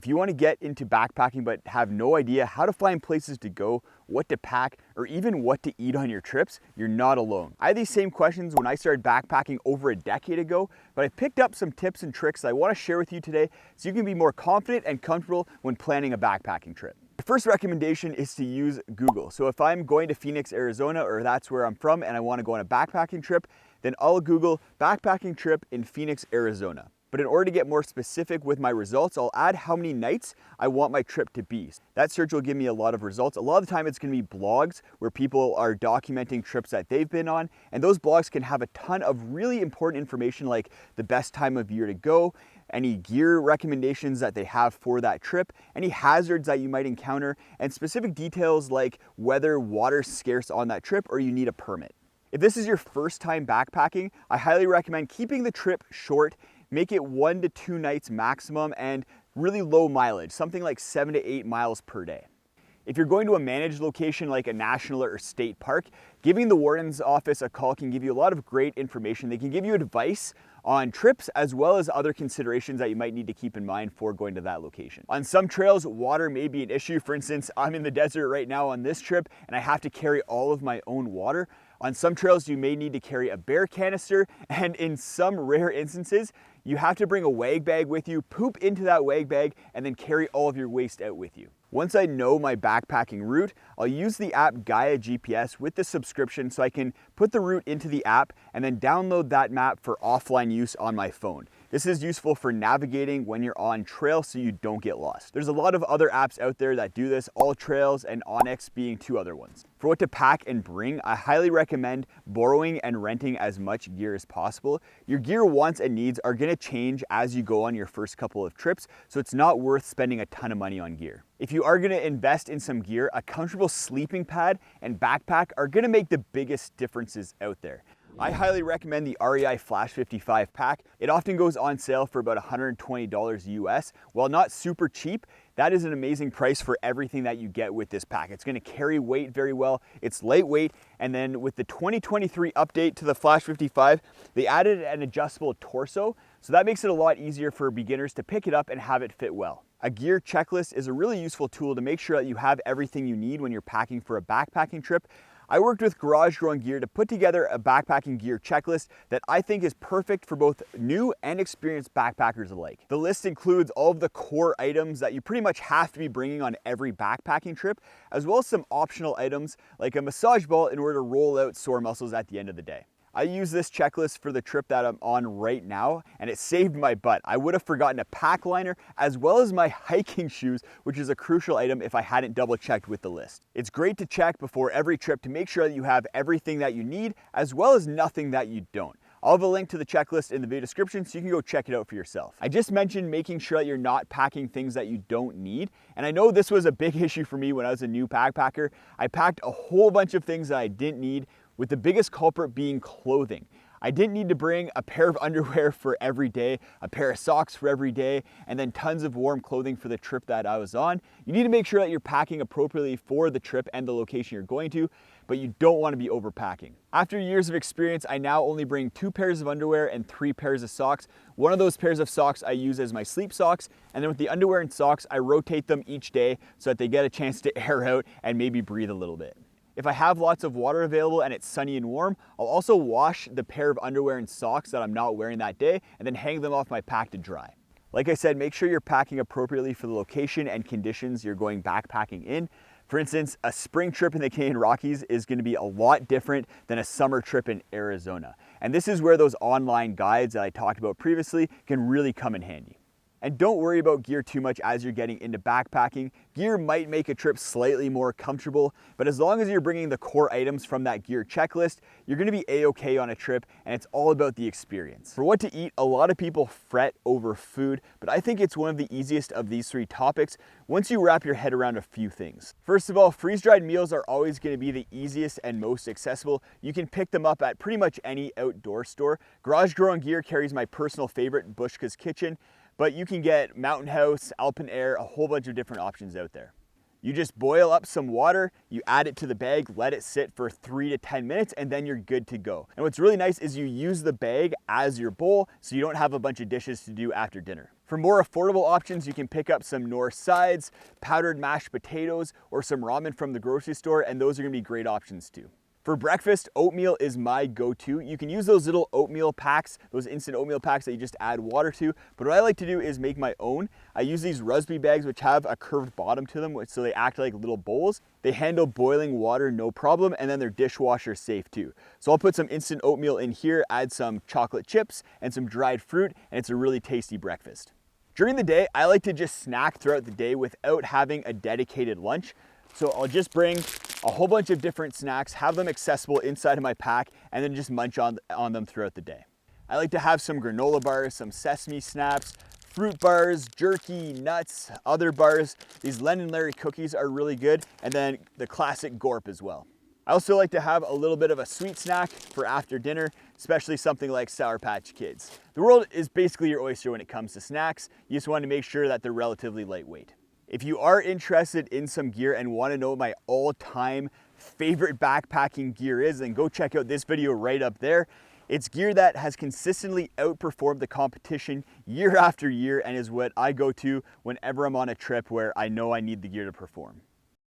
If you want to get into backpacking but have no idea how to find places to go, what to pack, or even what to eat on your trips, you're not alone. I had these same questions when I started backpacking over a decade ago, but I picked up some tips and tricks that I want to share with you today so you can be more confident and comfortable when planning a backpacking trip. The first recommendation is to use Google. So if I'm going to Phoenix, Arizona, or that's where I'm from and I want to go on a backpacking trip, then I'll Google backpacking trip in Phoenix, Arizona. But in order to get more specific with my results, I'll add how many nights I want my trip to be. That search will give me a lot of results. A lot of the time it's gonna be blogs where people are documenting trips that they've been on, and those blogs can have a ton of really important information like the best time of year to go, any gear recommendations that they have for that trip, any hazards that you might encounter, and specific details like whether water's scarce on that trip or you need a permit. If this is your first time backpacking, I highly recommend keeping the trip short. Make it 1 to 2 nights maximum and really low mileage, something like 7 to 8 miles per day. If you're going to a managed location like a national or state park, giving the warden's office a call can give you a lot of great information. They can give you advice on trips as well as other considerations that you might need to keep in mind for going to that location. On some trails, water may be an issue. For instance, I'm in the desert right now on this trip and I have to carry all of my own water. On some trails, you may need to carry a bear canister, and in some rare instances, you have to bring a wag bag with you, poop into that wag bag, and then carry all of your waste out with you. Once I know my backpacking route, I'll use the app Gaia GPS with the subscription so I can put the route into the app and then download that map for offline use on my phone. This is useful for navigating when you're on trail so you don't get lost. There's a lot of other apps out there that do this, AllTrails and Onyx being 2 other ones. For what to pack and bring, I highly recommend borrowing and renting as much gear as possible. Your gear wants and needs are gonna change as you go on your first couple of trips, so it's not worth spending a ton of money on gear. If you are gonna invest in some gear, a comfortable sleeping pad and backpack are gonna make the biggest differences out there. I highly recommend the REI Flash 55 pack. It often goes on sale for about $120 US. While not super cheap, that is an amazing price for everything that you get with this pack. It's gonna carry weight very well, it's lightweight, and then with the 2023 update to the Flash 55, they added an adjustable torso, so that makes it a lot easier for beginners to pick it up and have it fit well. A gear checklist is a really useful tool to make sure that you have everything you need when you're packing for a backpacking trip. I worked with Garage Growing Gear to put together a backpacking gear checklist that I think is perfect for both new and experienced backpackers alike. The list includes all of the core items that you pretty much have to be bringing on every backpacking trip, as well as some optional items like a massage ball in order to roll out sore muscles at the end of the day. I use this checklist for the trip that I'm on right now, and it saved my butt. I would have forgotten a pack liner as well as my hiking shoes, which is a crucial item if I hadn't double checked with the list. It's great to check before every trip to make sure that you have everything that you need as well as nothing that you don't. I'll have a link to the checklist in the video description so you can go check it out for yourself. I just mentioned making sure that you're not packing things that you don't need, and I know this was a big issue for me when I was a new backpacker. I packed a whole bunch of things that I didn't need, with the biggest culprit being clothing. I didn't need to bring a pair of underwear for every day, a pair of socks for every day, and then tons of warm clothing for the trip that I was on. You need to make sure that you're packing appropriately for the trip and the location you're going to, but you don't want to be overpacking. After years of experience, I now only bring 2 pairs of underwear and 3 pairs of socks. One of those pairs of socks I use as my sleep socks, and then with the underwear and socks, I rotate them each day so that they get a chance to air out and maybe breathe a little bit. If I have lots of water available and it's sunny and warm, I'll also wash the pair of underwear and socks that I'm not wearing that day and then hang them off my pack to dry. Like I said, make sure you're packing appropriately for the location and conditions you're going backpacking in. For instance, a spring trip in the Canadian Rockies is going to be a lot different than a summer trip in Arizona. And this is where those online guides that I talked about previously can really come in handy. And don't worry about gear too much as you're getting into backpacking. Gear might make a trip slightly more comfortable, but as long as you're bringing the core items from that gear checklist, you're gonna be a-okay on a trip, and it's all about the experience. For what to eat, a lot of people fret over food, but I think it's one of the easiest of these 3 topics once you wrap your head around a few things. First of all, freeze-dried meals are always gonna be the easiest and most accessible. You can pick them up at pretty much any outdoor store. Garage Growing Gear carries my personal favorite, Bushka's Kitchen, but you can get Mountain House, Alpenair, a whole bunch of different options out there. You just boil up some water, you add it to the bag, let it sit for 3 to 10 minutes, and then you're good to go. And what's really nice is you use the bag as your bowl, so you don't have a bunch of dishes to do after dinner. For more affordable options, you can pick up some North Sides, powdered mashed potatoes, or some ramen from the grocery store, and those are gonna be great options too. For breakfast, oatmeal is my go-to. You can use those little oatmeal packs, those instant oatmeal packs that you just add water to, but what I like to do is make my own. I use these Rusby bags which have a curved bottom to them, so they act like little bowls. They handle boiling water no problem, and then they're dishwasher safe too. So I'll put some instant oatmeal in here, add some chocolate chips and some dried fruit, and it's a really tasty breakfast. During the day, I like to just snack throughout the day without having a dedicated lunch. So I'll just bring a whole bunch of different snacks, have them accessible inside of my pack, and then just munch on them throughout the day. I like to have some granola bars, some sesame snaps, fruit bars, jerky, nuts, other bars. These Len and Larry cookies are really good, and then the classic Gorp as well. I also like to have a little bit of a sweet snack for after dinner, especially something like Sour Patch Kids. The world is basically your oyster when it comes to snacks. You just want to make sure that they're relatively lightweight. If you are interested in some gear and want to know what my all-time favorite backpacking gear is, then go check out this video right up there. It's gear that has consistently outperformed the competition year after year and is what I go to whenever I'm on a trip where I know I need the gear to perform.